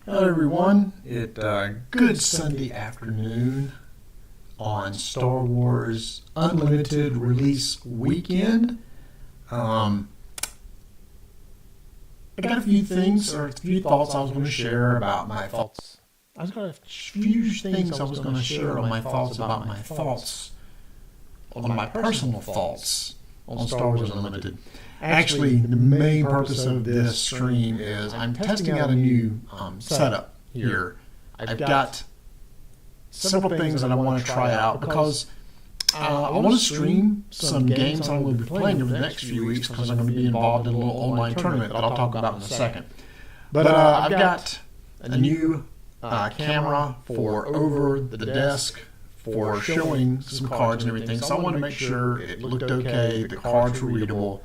Hello everyone, good Sunday afternoon on Star Wars Unlimited release weekend. I got a few things or a few thoughts I was going to share about my thoughts. I've got a few things I was going to share on my thoughts about my thoughts, on my personal thoughts on Star Wars Unlimited. Actually, the main purpose of this stream is I'm testing out a new setup here. I've got several things that I want to try out because I want to stream some games I'm going to be playing over the next few weeks because I'm going to be involved in a little online tournament that I'll talk about in a second. But I've got a new camera for over the desk for showing some cards and everything, so I want to make sure it looked okay, the cards were readable.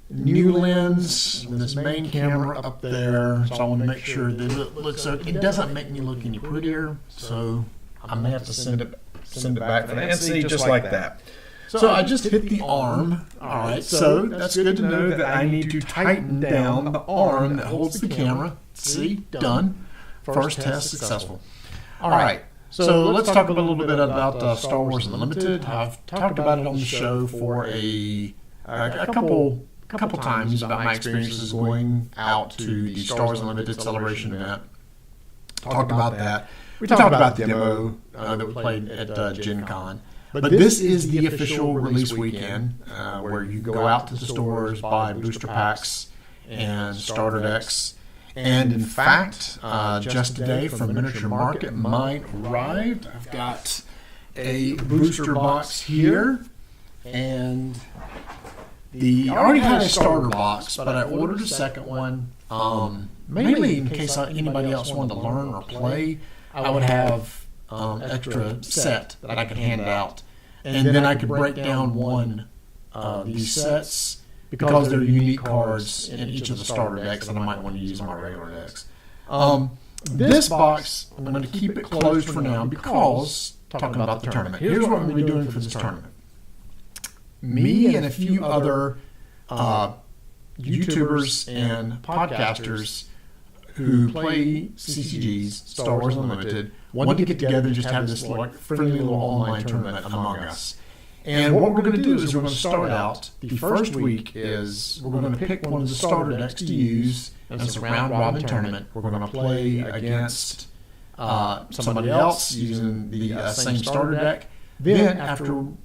New lens with this main camera up there, so I want to make sure that it looks okay. It doesn't make me look any prettier, so I may have to send it back for that and see just like that. So I just hit the arm. All right, so that's good to know that I need to tighten down the arm that holds the camera. See, done. First test successful. All right. So let's talk a little bit about Star Wars Unlimited. I've talked about it on the show for a couple times about my experiences going out to the Star Wars Unlimited Celebration event. Talked about that. We talked about the demo that we played at Gen Con. But this is the official release weekend where you go out to the stores, buy booster packs and starter decks. And in fact, just today from Miniature Market, mine arrived. I've got a booster box here, and I already had a starter box, but I ordered a second one, mainly in case anybody else wanted to learn or play. I would have extra set that I could hand out, and then I could break down one of these sets because they're unique cards in each of the starter decks that I might want to use in my regular decks. This box, I'm going to keep it closed for now because, talking about the tournament, here's what I'm going to be doing for this tournament. Me and a few other YouTubers and podcasters who play CCGs, Star Wars Unlimited, want to get together and just have this friendly little online tournament among us. And what we're going to do is we're going to start out, the first week is we're going to pick one of the starter decks to use, and it's a round-robin tournament. We're going to play against somebody else using the same starter deck. Then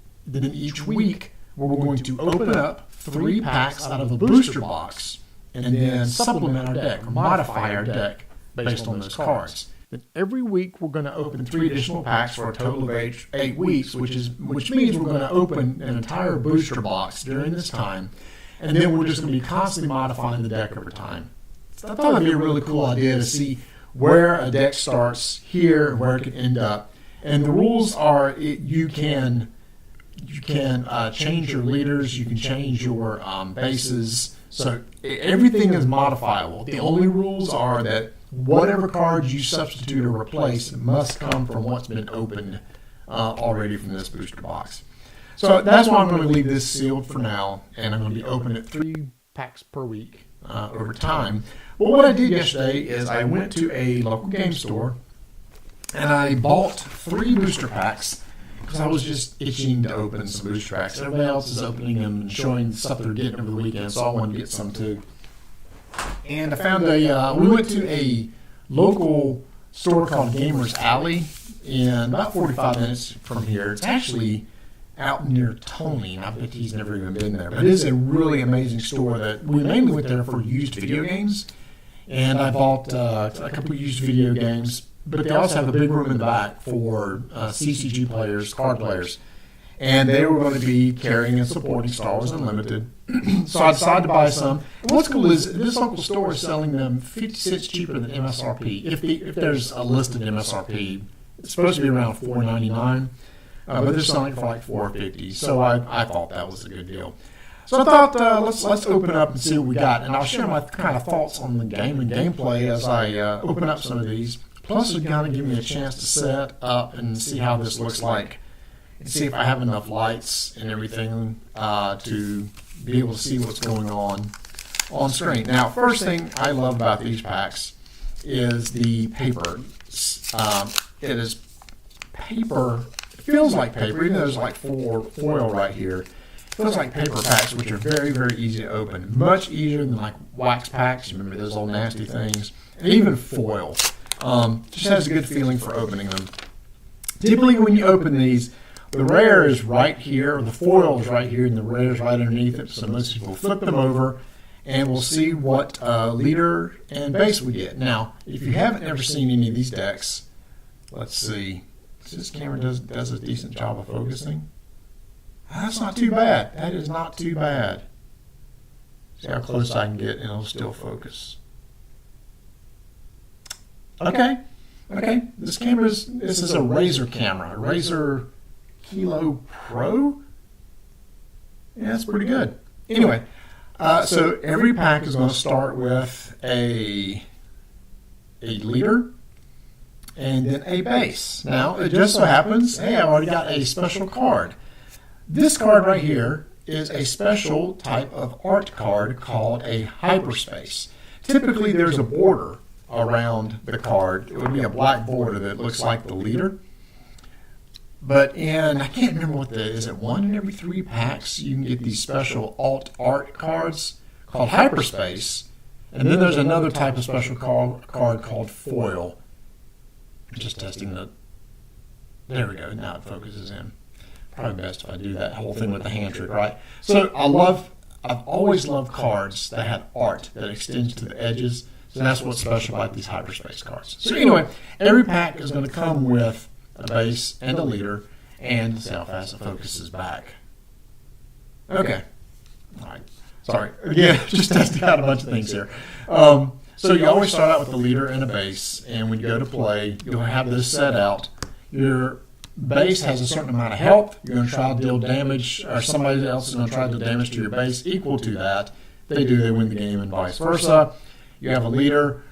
each week, we're going to open up 3 packs out of a booster box and then supplement our deck, or modify our deck based on those cards. Then every week we're going to open 3 additional packs for a total of 8 weeks, which means we're going to open an entire booster box during this time, and then we're just going to be constantly modifying the deck over time. So I thought it'd be a really cool idea to see where a deck starts here and where it can end up. And the rules are you can change your leaders, you can change your bases, so everything is modifiable. The only rules are that whatever cards you substitute or replace must come from what's been opened already from this booster box. So that's why I'm going to leave this sealed for now, and I'm going to be opening it 3 packs per week over time. But what I did yesterday is I went to a local game store, and I bought 3 booster packs because I was just itching to open some booster packs. Everybody else is opening them and showing stuff they're getting over the weekend, so I wanted to get some too. And I found we went to a local store called Gamers Alley in about 45 minutes from here. It's actually out near Tony, and I bet he's never even been there. But it is a really amazing store that we mainly went there for used video games. And I bought a couple of used video games, but they also have a big room in the back for CCG players, card players. And they were going to be carrying and supporting Star Wars Unlimited. So I decided to buy some. And what's cool is this local store is selling them 50 cents cheaper than MSRP. If there's a listed MSRP, it's supposed to be around $4.99, but they're selling it for like $4.50. So I thought that was a good deal. So I thought let's open up and see what we got, and I'll share my kind of thoughts on the game and gameplay as I open up some of these. Plus, it's going to give me a chance to set up and see how this looks like, and see if I have enough lights and everything to be able to see what's going on screen. Now, first thing I love about these packs is the paper. It is paper. It feels like paper, even though there's like foil right here. It feels like paper packs, which are very, very easy to open. Much easier than like wax packs. Remember those old nasty things? And even foil. Just has a good feeling for opening them. Typically, when you open these, the rare is right here, the foil is right here, and the rare is right underneath it. So most people flip them over, and we'll see what leader and base we get. Now, if you haven't ever seen any of these decks, let's see. This camera does a decent job of focusing. That's not too bad. That is not too bad. See how close I can get, and it'll still focus. Okay. This is a Razer camera, a Razer Kilo Pro. Yeah, that's pretty good. Anyway, so every pack is going to start with a leader and then a base. Now, it just so happens, hey, I already got a special card. This card right here is a special type of art card called a hyperspace. Typically, there's a border around the card. It would be a black border that looks like the leader. But I can't remember is it 1 in every 3 packs you can get these special alt art cards called hyperspace. And then there's another type of special card called foil. I'm just testing there we go, now it focuses in. Probably best if I do that whole thing with the hand trick, right? So I've always loved cards that have art that extends to the edges. So that's what's special about these hyperspace cards. So anyway, every pack is going to come with a base and a leader, and see how fast it focuses back. Okay. All right. Sorry. Again, just testing out a bunch of things here. So you always start out with a leader and a base, and when you go to play, you'll have this set out. Your base has a certain amount of health. You're going to try to deal damage, or somebody else is going to try to do damage to your base equal to that. If they do, they win the game, and vice versa. You have a leader,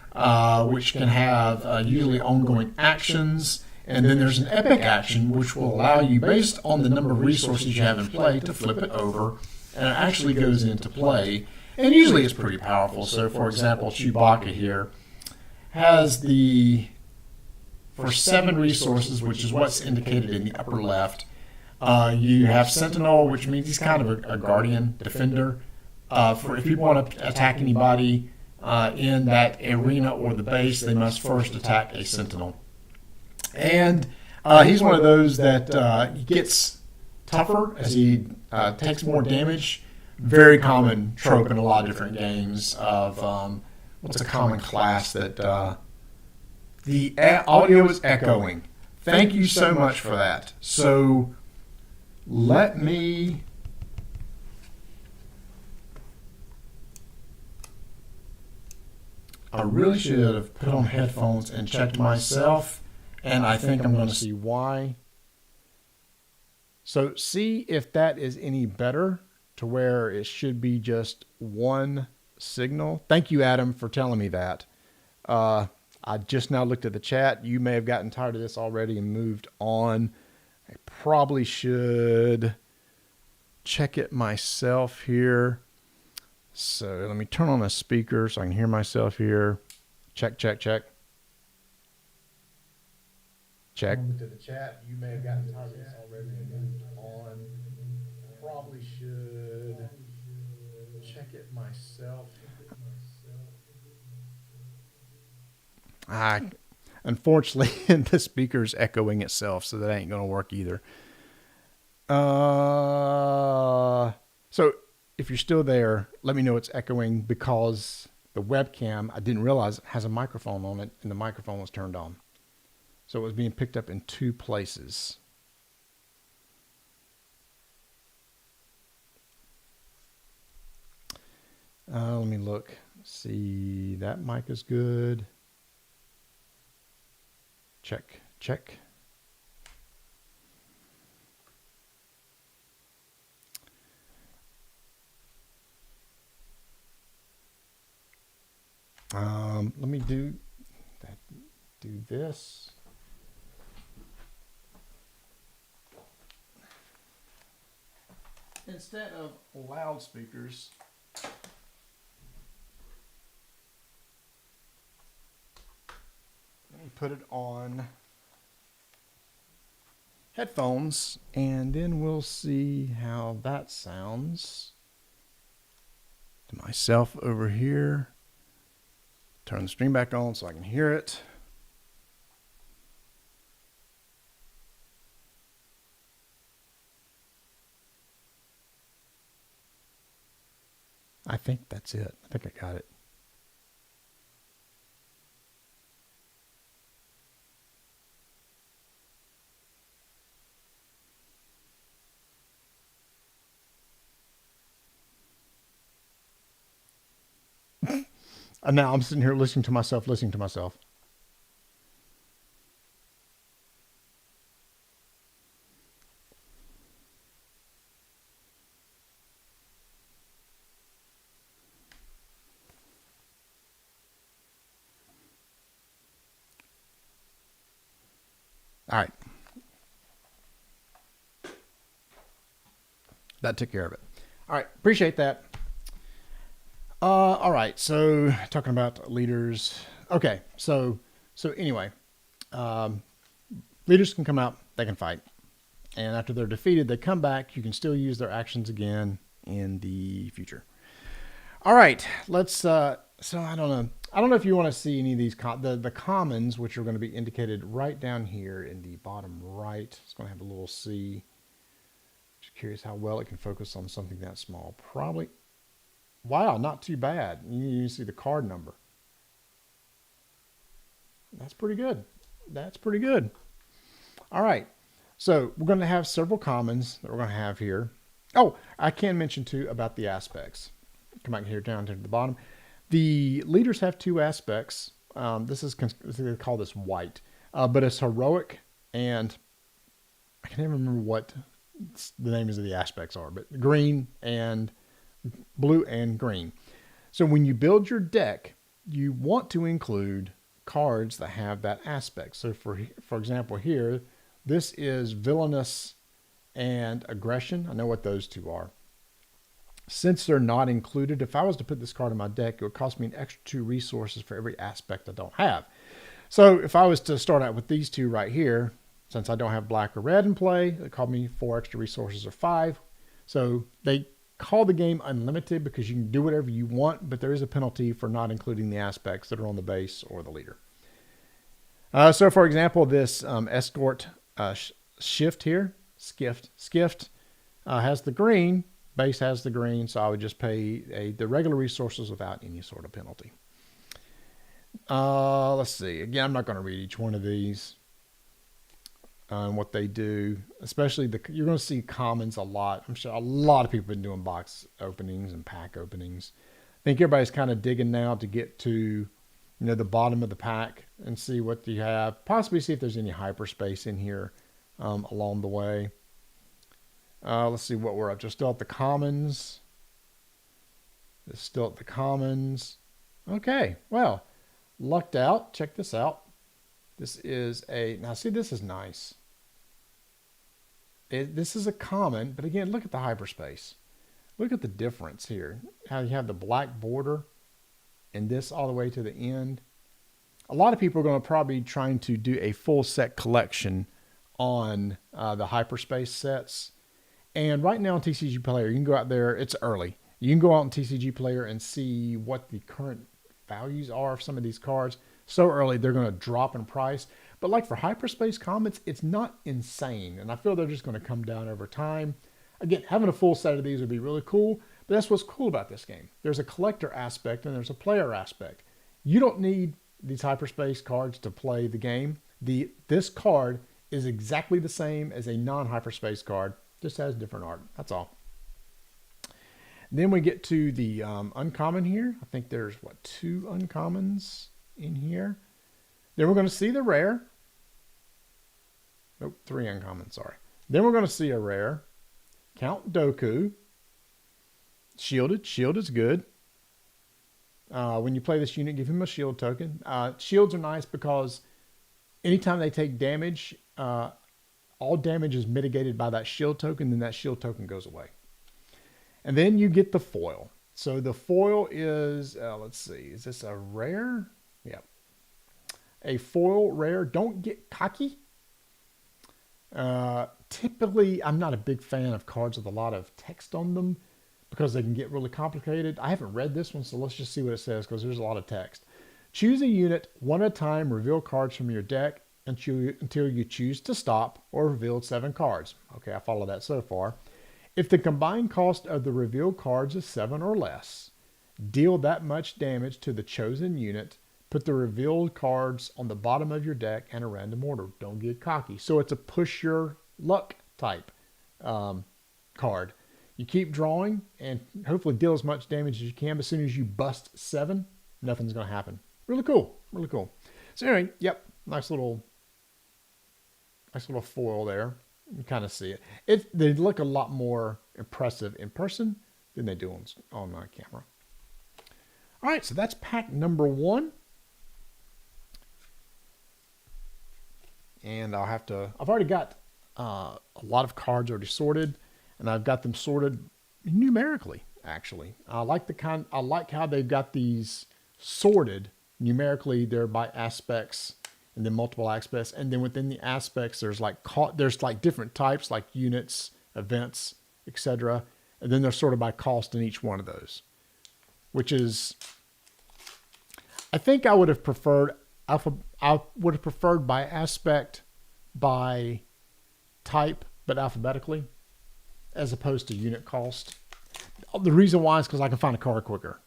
which can have usually ongoing actions, and then there's an epic action, which will allow you, based on the number of resources you have in play, to flip it over, and it actually goes into play. And usually it's pretty powerful. So, for example, Chewbacca here has for 7 resources, which is what's indicated in the upper left, you have Sentinel, which means he's kind of a guardian, defender. For if you want to attack anybody in that arena or the base, they must first attack a Sentinel. And he's one of those that gets tougher as he takes more damage. Very common trope in a lot of different games of what's a common class that the audio is echoing. Thank you so much for that. So let me... I really should have put on headphones and checked myself, and I think I'm going to see why. So see if that is any better to where it should be just one signal. Thank you, Adam, for telling me that. I just now looked at the chat. You may have gotten tired of this already and moved on. I probably should check it myself here. So let me turn on the speaker so I can hear myself here. Check. Check. To the chat. You may have gotten tired of this already and moved on. Probably should check it myself. Unfortunately, the speaker's echoing itself, so that ain't going to work either. So if you're still there, let me know it's echoing, because the webcam, I didn't realize, has a microphone on it, and the microphone was turned on. So it was being picked up in 2 places. Let me look. See, that mic is good. Check. Let me do this. Instead of loudspeakers, put it on headphones, and then we'll see how that sounds. To myself over here. Turn the stream back on so I can hear it. I think that's it. I think I got it. And now I'm sitting here listening to myself. All right. That took care of it. All right. Appreciate that. All right. So talking about leaders. Okay. So anyway, leaders can come out, they can fight. And after they're defeated, they come back. You can still use their actions again in the future. All right. Let's, so I don't know if you want to see any of these, the commons, which are going to be indicated right down here in the bottom right. It's going to have a little C. Just curious how well it can focus on something that small. Probably. Wow, not too bad. You see the card number. That's pretty good. That's pretty good. All right. So we're going to have several commons that we're going to have here. Oh, I can mention too about the aspects. Come back here down to the bottom. The leaders have two aspects. They call this white, but it's heroic, and I can't even remember what the names of the aspects are, but green and blue and green. So when you build your deck, you want to include cards that have that aspect. So for example here, this is villainous and aggression. I know what those two are. Since they're not included, if I was to put this card in my deck, it would cost me an extra 2 resources for every aspect I don't have. So if I was to start out with these two right here, since I don't have black or red in play, it cost me 4 extra resources or 5. So they call the game unlimited because you can do whatever you want, but there is a penalty for not including the aspects that are on the base or the leader. So for example, this escort shift here, skift has the green, base has the green, so I would just pay the regular resources without any sort of penalty. Let's see. Again, I'm not going to read each one of these and what they do. Especially you're going to see commons a lot. I'm sure a lot of people have been doing box openings and pack openings. I think everybody's kind of digging now to get to, the bottom of the pack and see what you have. Possibly see if there's any hyperspace in here along the way. Let's see what we're up to. Still at the commons. It's still at the commons. Okay, well, lucked out. Check this out. This is now see, this is nice. This is a common, but again, look at the hyperspace. Look at the difference here. How you have the black border and this all the way to the end. A lot of people are going to probably trying to do a full set collection on the hyperspace sets. And right now on TCG Player, you can go out there. It's early. You can go out on TCG Player and see what the current values are of some of these cards. So early, they're going to drop in price. But like for hyperspace commons, it's not insane. And I feel they're just going to come down over time. Again, having a full set of these would be really cool. But that's what's cool about this game. There's a collector aspect and there's a player aspect. You don't need these hyperspace cards to play the game. This card is exactly the same as a non-hyperspace card. Just has different art. That's all. Then we get to the uncommon here. I think there's, 2 uncommons in here. Then we're going to see the rare. Nope, 3 uncommons, sorry. Then we're going to see a rare. Count Dooku. Shielded. Shield is good. When you play this unit, give him a shield token. Shields are nice because anytime they take damage, all damage is mitigated by that shield token, then that shield token goes away. And then you get the foil. So the foil is, let's see, is this a rare? Yeah. a foil rare. Don't get cocky. Typically, I'm not a big fan of cards with a lot of text on them because they can get really complicated. I haven't read this one, so let's just see what it says because there's a lot of text. Choose a unit one at a time. Reveal cards from your deck until you choose to stop or revealed 7 cards. Okay, I follow that so far. If the combined cost of the revealed cards is 7 or less, deal that much damage to the chosen unit. Put the revealed cards on the bottom of your deck in a random order. Don't get cocky. So it's a push your luck type card. You keep drawing and hopefully deal as much damage as you can. But as soon as you bust 7, nothing's going to happen. Really cool. Really cool. So anyway, yep, nice little foil there. You kind of see it. They look a lot more impressive in person than they do on camera. All right, so that's pack number 1. And I've already got a lot of cards already sorted, and I've got them sorted numerically, actually. I like how they've got these sorted numerically. They're by aspects and then multiple aspects. And then within the aspects, there's like different types, like units, events, etc. And then they're sorted by cost in each one of those, which is, I think I would have preferred by aspect, by type, but alphabetically, as opposed to unit cost. The reason why is because I can find a card quicker.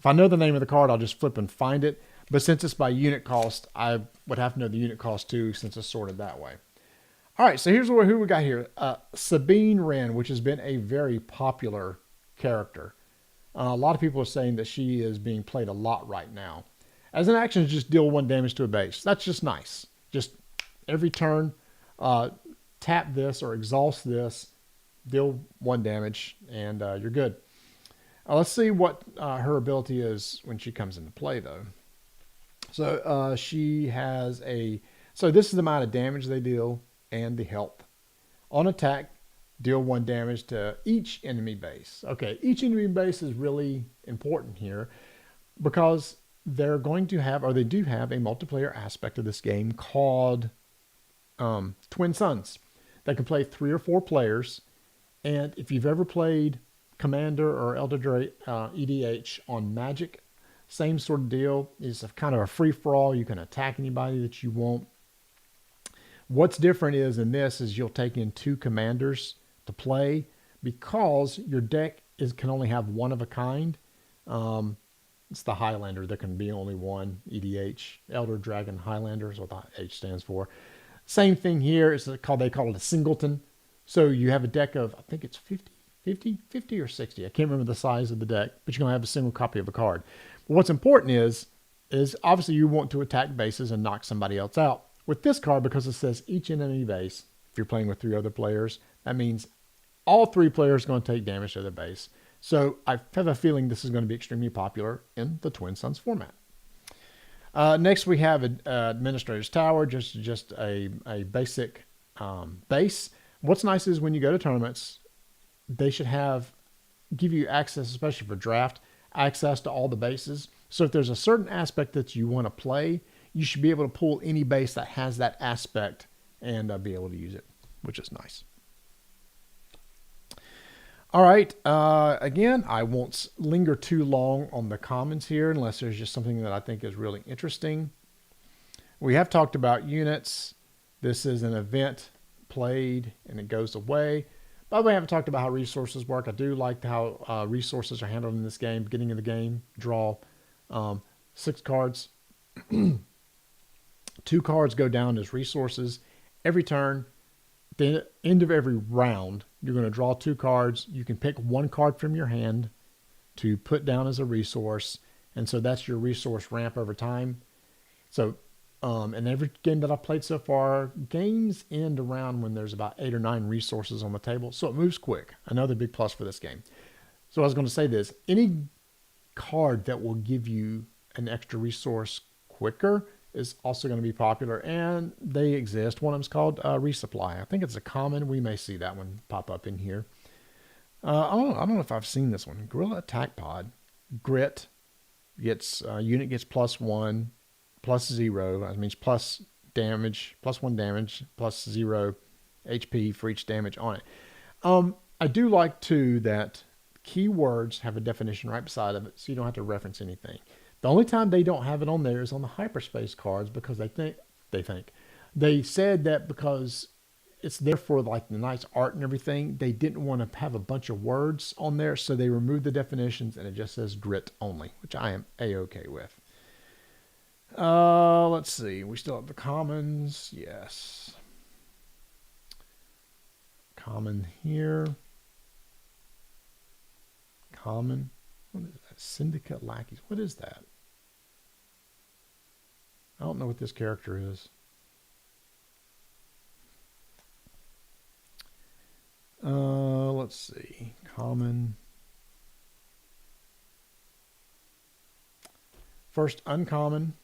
If I know the name of the card, I'll just flip and find it. But since it's by unit cost, I would have to know the unit cost too, since it's sorted that way. All right, so here's who we got here. Sabine Wren, which has been a very popular character. A lot of people are saying that she is being played a lot right now. As an action, just deal 1 damage to a base. That's just nice. Just every turn, tap this or exhaust this, deal 1 damage, and you're good. Let's see what her ability is when she comes into play, though. So she has so this is the amount of damage they deal and the health. On attack, deal 1 damage to each enemy base. Okay, each enemy base is really important here because they're going to have, or they do have, a multiplayer aspect of this game called Twin Suns. They can play 3 or 4 players, and if you've ever played Commander or Elder EDH on Magic, same sort of deal. It's kind of a free-for-all. You can attack anybody that you want. What's different is in this is you'll take in 2 commanders to play because your deck can only have 1 of a kind. It's the Highlander. There can be only 1 EDH. Elder Dragon Highlander is what the H stands for. Same thing here. They call it a singleton. So you have a deck of, I think it's 50 or 60. I can't remember the size of the deck, but you're going to have a single copy of a card. But what's important is obviously you want to attack bases and knock somebody else out. With this card, because it says each enemy base, if you're playing with 3 other players, that means all 3 players are going to take damage to their base. So I have a feeling this is going to be extremely popular in the Twin Suns format. Next, we have Administrator's Tower, just a basic base. What's nice is when you go to tournaments, they should give you access, especially for draft, access to all the bases. So if there's a certain aspect that you want to play, you should be able to pull any base that has that aspect and be able to use it, which is nice. All right. Again, I won't linger too long on the commons here unless there's just something that I think is really interesting. We have talked about units. This is an event played and it goes away. By the way, I haven't talked about how resources work. I do like how resources are handled in this game. Beginning of the game, draw 6 cards. 2 cards go down as resources. Every turn, the end of every round, you're going to draw 2 cards. You can pick 1 card from your hand to put down as a resource. And so that's your resource ramp over time. So in every game that I've played so far, games end around when there's about 8 or 9 resources on the table. So it moves quick. Another big plus for this game. So I was going to say this. Any card that will give you an extra resource quicker is also going to be popular, and they exist. One of them's called Resupply. I think it's a common. We may see that one pop up in here. I don't know if I've seen this one. Guerrilla Attack Pod. Grit unit gets +1/+ plus 0. That means plus damage, plus 1 damage, plus 0 HP for each damage on it. I do like, too, that keywords have a definition right beside of it, so you don't have to reference anything. The only time they don't have it on there is on the hyperspace cards, because they said that because it's there for like the nice art and everything, they didn't want to have a bunch of words on there, so they removed the definitions and it just says grit only, which I am A-okay with. Let's see. We still have the commons. Yes. Common here. Common. What is that? Syndicate lackeys. What is that? I don't know what this character is. Let's see. Common. First, uncommon.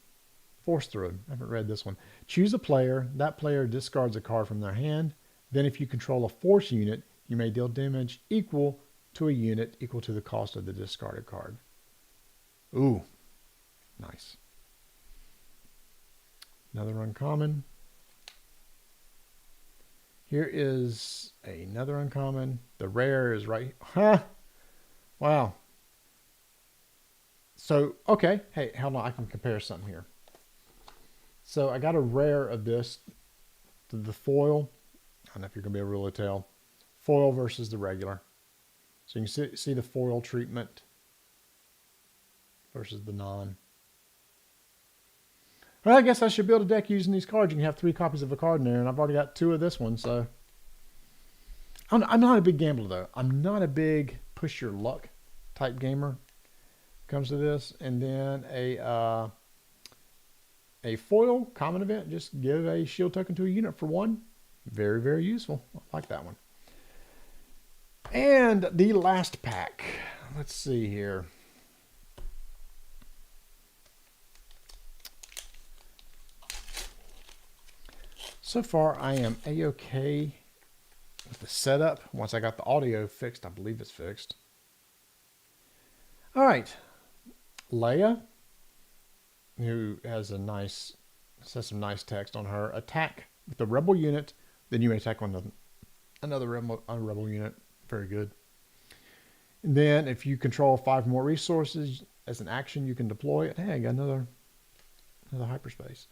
Force through. I haven't read this one. Choose a player. That player discards a card from their hand. Then if you control a force unit, you may deal damage equal to a unit equal to the cost of the discarded card. Ooh. Nice. Another uncommon. Here is another uncommon. The rare is right. Huh. Wow. So, okay. Hey, hold on. I can compare something here. So I got a rare of this. The foil. I don't know if you're going to be able to really tell. Foil versus the regular. So you can see the foil treatment versus the non. Well, I guess I should build a deck using these cards. You can have 3 copies of a card in there, and I've already got 2 of this one, so. I'm not a big gambler, though. I'm not a big push your luck type gamer when it comes to this. And then a foil common event, just give a shield token to a unit for 1. Very, very useful. I like that one. And the last pack. Let's see here. So far, I am A-okay with the setup. Once I got the audio fixed, I believe it's fixed. All right. Leia, who has some nice text on her. Attack with the rebel unit. Then you may attack on another rebel unit. Very good. And then if you control 5 more resources as an action, you can deploy it. Hey, I got another hyperspace.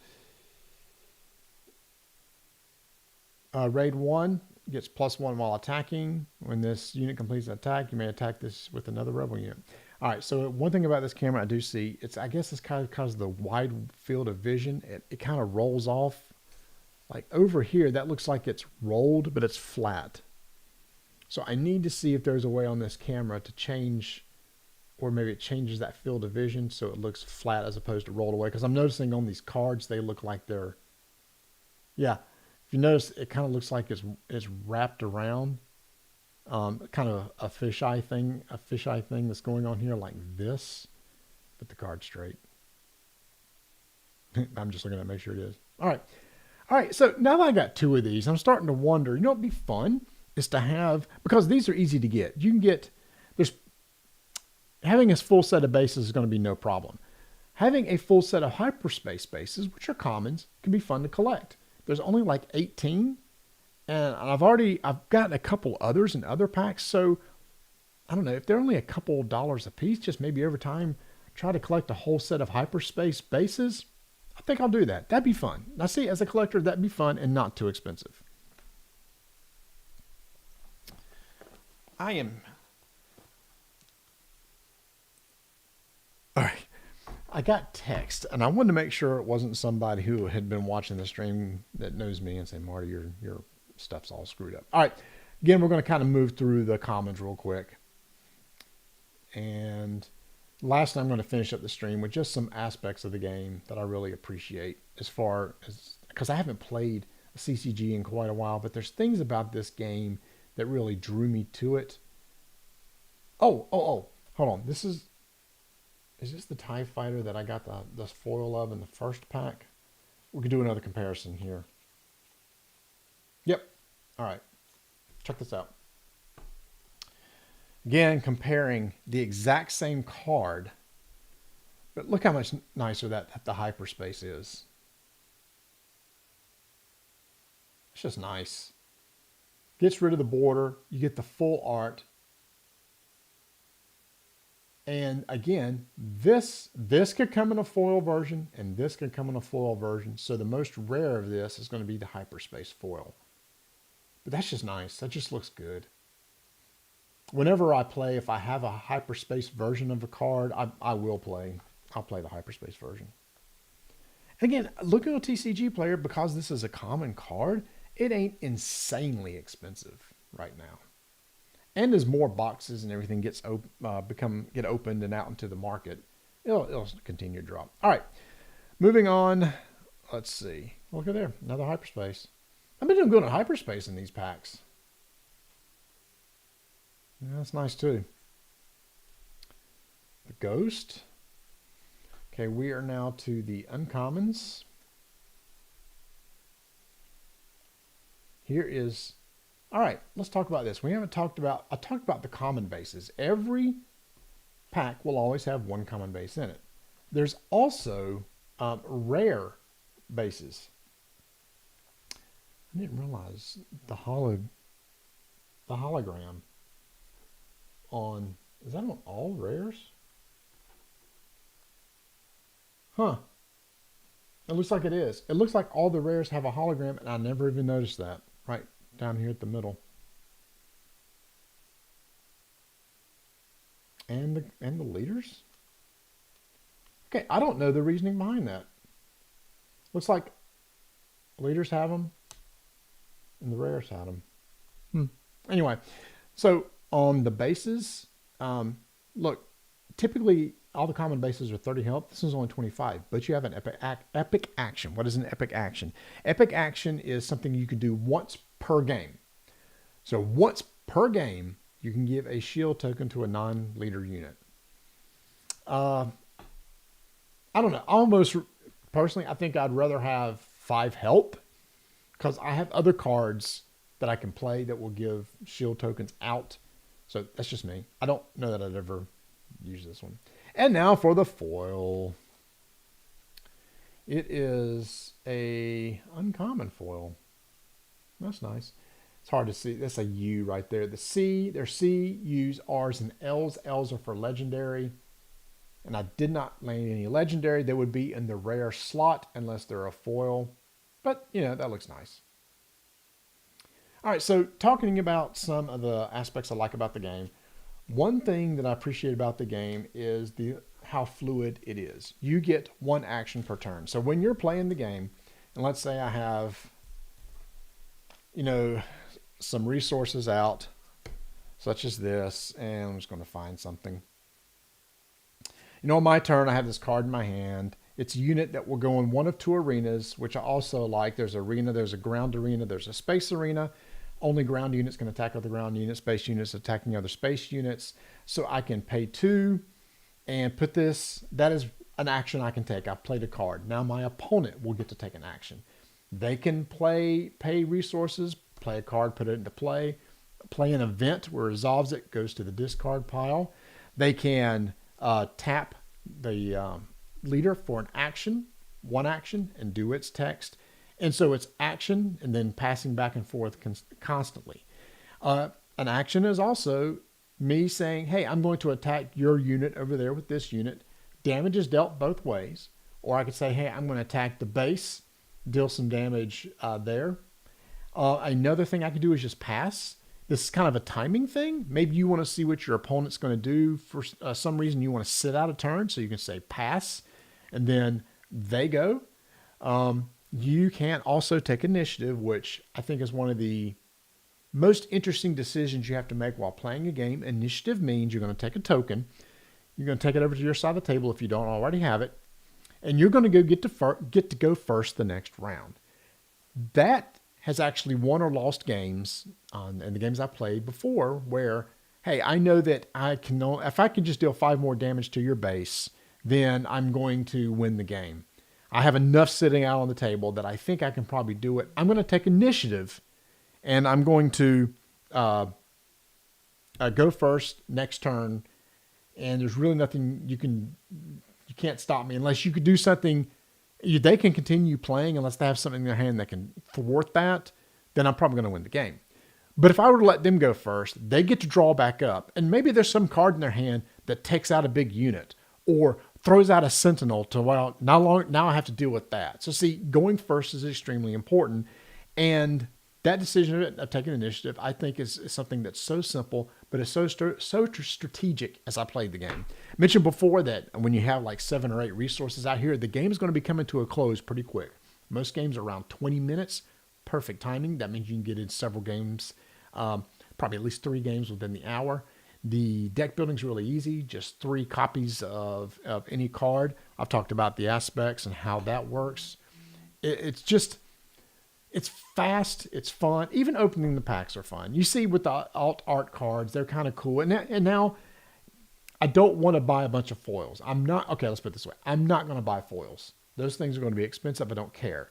Raid 1 gets +1 while attacking. When this unit completes an attack, you may attack this with another rebel unit. All right, so one thing about this camera I do see, I guess it's kind of because of the wide field of vision. It kind of rolls off. Like over here, that looks like it's rolled, but it's flat. So I need to see if there's a way on this camera to change, or maybe it changes that field of vision so it looks flat as opposed to rolled away. Because I'm noticing on these cards, they look like they're, yeah. If you notice, it kind of looks like it's wrapped around, kind of a fisheye thing that's going on here like this, but the card's straight. I'm just looking at it to make sure it is. All right. So now that I got 2 of these, I'm starting to wonder, you know what'd be fun is to have, because these are easy to get. You can get, having a full set of bases is going to be no problem. Having a full set of hyperspace bases, which are commons, can be fun to collect. There's only like 18, and I've gotten a couple others in other packs. So I don't know if they're only a couple dollars a piece, just maybe over time, try to collect a whole set of hyperspace bases. I think I'll do that. That'd be fun. Now see, as a collector, that'd be fun and not too expensive. All right. I got text, and I wanted to make sure it wasn't somebody who had been watching the stream that knows me and say, Marty, your stuff's all screwed up. All right. Again, we're going to kind of move through the commons real quick. And lastly, I'm going to finish up the stream with just some aspects of the game that I really appreciate, as far as, because I haven't played a CCG in quite a while, but there's things about this game that really drew me to it. Oh, hold on. Is this the TIE Fighter that I got the foil of in the first pack? We could do another comparison here. Yep. All right. Check this out. Again, comparing the exact same card, But look how much nicer that the hyperspace is. It's just nice. Gets rid of the border. You get the full art. And again, this could come in a foil version, and this could come in a foil version. So the most rare of this is going to be the hyperspace foil. But that's just nice. That just looks good. Whenever I play, if I have a hyperspace version of a card, I will play. I'll play the hyperspace version. And again, looking at a TCG Player, because this is a common card, it ain't insanely expensive right now. And as more boxes and everything get opened and out into the market, it'll continue to drop. All right, moving on. Let's see. Look at there, another hyperspace. I've been doing good on hyperspace in these packs. Yeah, that's nice too. The Ghost. Okay, we are now to the uncommons. Here is, all right, let's talk about this. I talked about the common bases. Every pack will always have one common base in it. There's also rare bases. I didn't realize the hologram on, is that on all rares? Huh. It looks like it is. It looks like all the rares have a hologram, and I never even noticed that. Right down here at the middle. And the leaders? Okay, I don't know the reasoning behind that. Looks like leaders have them, and the rares have them. Anyway, so on the bases, look, typically all the common bases are 30 health. This is only 25, but you have an epic action. What is an epic action? Epic action is something you can do once per game. So once per game, you can give a shield token to a non-leader unit. I don't know. Almost personally, I think I'd rather have 5 health because I have other cards that I can play that will give shield tokens out. So that's just me. I don't know that I'd ever use this one. And now for the foil. It is a uncommon foil. That's nice. It's hard to see. That's a U right there. The C, there's C, U's, R's, and L's. L's are for legendary. And I did not land any legendary. They would be in the rare slot unless they're a foil. But, you know, that looks nice. All right, so talking about some of the aspects I like about the game. One thing that I appreciate about the game is how fluid it is. You get one action per turn. So when you're playing the game, and let's say I have, you know, some resources out, such as this, and I'm just going to find something. You know, on my turn, I have this card in my hand. It's a unit that will go in one of 2 arenas, which I also like. There's arena, there's a ground arena, there's a space arena. Only ground units can attack other ground units, space units attacking other space units. So I can pay 2 and put this, that is an action I can take. I've played a card. Now my opponent will get to take an action. They can pay resources, play a card, put it into play an event where it resolves it, goes to the discard pile. They can tap the leader for an action, one action, and do its text. And so it's action and then passing back and forth constantly. An action is also me saying, hey, I'm going to attack your unit over there with this unit. Damage is dealt both ways. Or I could say, hey, I'm going to attack the base, deal some damage there. Another thing I could do is just pass. This is kind of a timing thing. Maybe you want to see what your opponent's going to do. For some reason, you want to sit out a turn, so you can say pass, and then they go. You can also take initiative, which I think is one of the most interesting decisions you have to make while playing a game. Initiative means you're going to take a token. You're going to take it over to your side of the table if you don't already have it, and you're going to get to go first the next round. That has actually won or lost games in the games I played before where, hey, I know that if I can just deal 5 more damage to your base, then I'm going to win the game. I have enough sitting out on the table that I think I can probably do it. I'm going to take initiative, and I'm going to go first next turn, and there's really nothing you You can't stop me unless you could do something. They can continue playing unless they have something in their hand that can thwart that. Then I'm probably going to win the game. But if I were to let them go first, they get to draw back up. And maybe there's some card in their hand that takes out a big unit or throws out a sentinel to, well, now I have to deal with that. So see, going first is extremely important. And that decision of taking initiative, I think, is something that's so simple, but it's so strategic as I played the game. I mentioned before that when you have like 7 or 8 resources out here, the game is going to be coming to a close pretty quick. Most games are around 20 minutes. Perfect timing. That means you can get in several games, probably at least 3 games within the hour. The deck building is really easy, just 3 copies of any card. I've talked about the aspects and how that works. It's fast, it's fun. Even opening the packs are fun. You see with the alt art cards, they're kind of cool. And now I don't want to buy a bunch of foils. Let's put it this way. I'm not going to buy foils. Those things are going to be expensive. I don't care.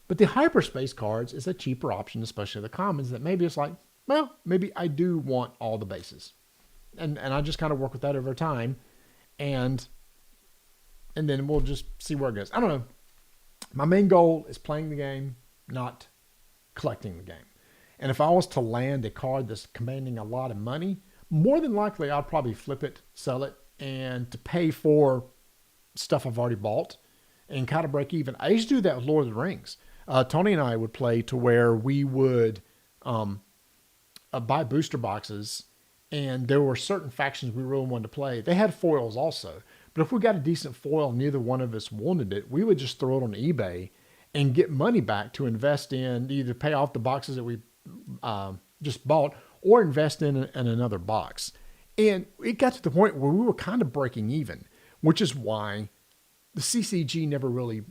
But the hyperspace cards is a cheaper option, especially the commons, that maybe it's like, well, maybe I do want all the bases. And I just kind of work with that over time. And then we'll just see where it goes. I don't know. My main goal is playing the game, not collecting the game. And if I was to land a card that's commanding a lot of money, more than likely I'll probably flip it, sell it, and to pay for stuff I've already bought and kind of break even. I used to do that with Lord of the Rings. Tony and I would play to where we would buy booster boxes, and there were certain factions we really wanted to play. They had foils also, but if we got a decent foil and neither one of us wanted it, we would just throw it on eBay and get money back to invest in, either pay off the boxes that we just bought or invest in another box. And it got to the point where we were kind of breaking even, which is why the CCG never really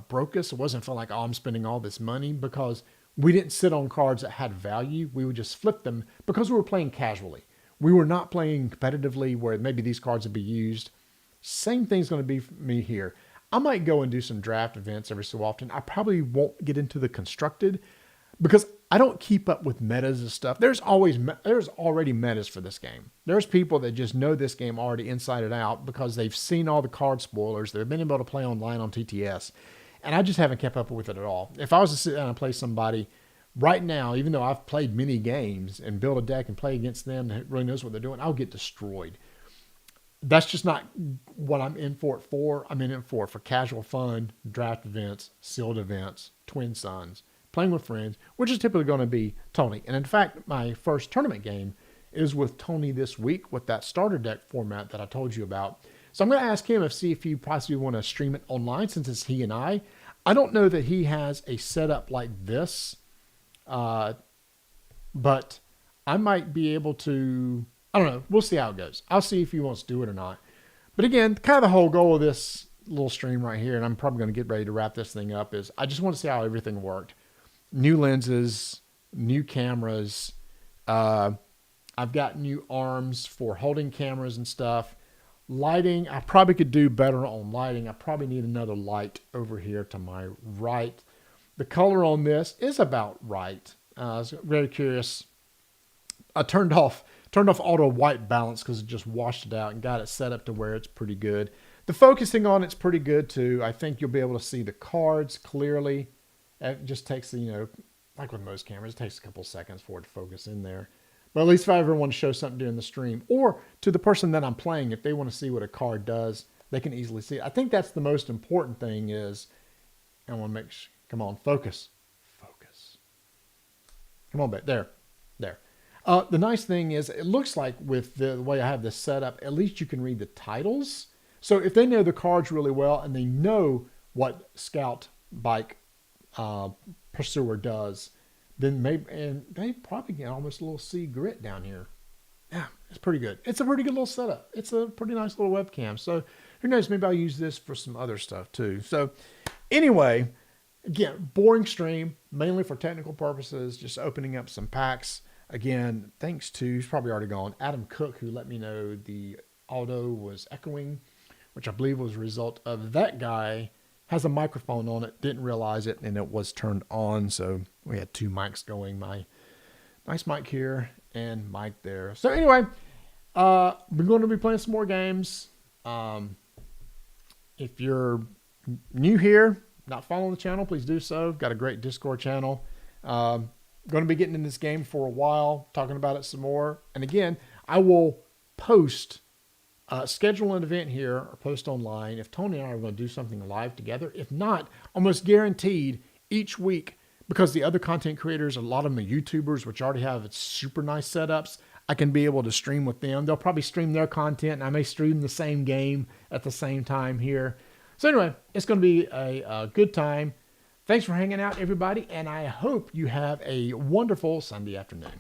broke us. It wasn't feeling like, I'm spending all this money, because we didn't sit on cards that had value. We would just flip them because we were playing casually. We were not playing competitively where maybe these cards would be used. Same thing's going to be for me here. I might go and do some draft events every so often. I probably won't get into the constructed because I don't keep up with metas and stuff. There's already metas for this game. There's people that just know this game already inside and out because they've seen all the card spoilers. They've been able to play online on TTS. And I just haven't kept up with it at all. If I was to sit down and play somebody right now, even though I've played many games and build a deck and play against them that really knows what they're doing, I'll get destroyed. That's just not what I'm in for it for. I'm in it for casual fun, draft events, sealed events, Twin Suns, playing with friends, which is typically going to be Tony. And in fact, my first tournament game is with Tony this week with that starter deck format that I told you about. So I'm going to ask him see if he possibly want to stream it online since it's he and I. I don't know that he has a setup like this, but I might be able to, I don't know. We'll see how it goes. I'll see if he wants to do it or not. But again, kind of the whole goal of this little stream right here, and I'm probably going to get ready to wrap this thing up, is I just want to see how everything worked. New lenses, new cameras. I've got new arms for holding cameras and stuff. Lighting, I probably could do better on lighting. I probably need another light over here to my right. The color on this is about right. I was very curious. I turned off auto white balance because it just washed it out and got it set up to where it's pretty good. The focusing on it's pretty good too. I think you'll be able to see the cards clearly. It just takes, like with most cameras, it takes a couple seconds for it to focus in there. But at least if I ever want to show something during the stream, or to the person that I'm playing, if they want to see what a card does, they can easily see it. I think that's the most important thing is, I want to make sure, come on, focus. Come on, back there. The nice thing is, it looks like with the way I have this set up, at least you can read the titles. So if they know the cards really well and they know what Scout Bike Pursuer does, then maybe, and they probably get almost a little see grit down here. Yeah, it's pretty good. It's a pretty good little setup. It's a pretty nice little webcam. So who knows, maybe I'll use this for some other stuff too. So anyway, again, boring stream, mainly for technical purposes, just opening up some packs. Again, thanks to, he's probably already gone, Adam Cook, who let me know the audio was echoing, which I believe was a result of that guy has a microphone on it, didn't realize it, and it was turned on. So we had 2 mics going, my nice mic here and mic there. So anyway, we're going to be playing some more games. If you're new here, not following the channel, please do so. Got a great Discord channel. Going to be getting in this game for a while, talking about it some more. And again, I will post, schedule an event here or post online if Tony and I are going to do something live together. If not, almost guaranteed each week, because the other content creators, a lot of them are YouTubers, which already have super nice setups. I can be able to stream with them. They'll probably stream their content, and I may stream the same game at the same time here. So anyway, it's going to be a good time. Thanks for hanging out, everybody, and I hope you have a wonderful Sunday afternoon.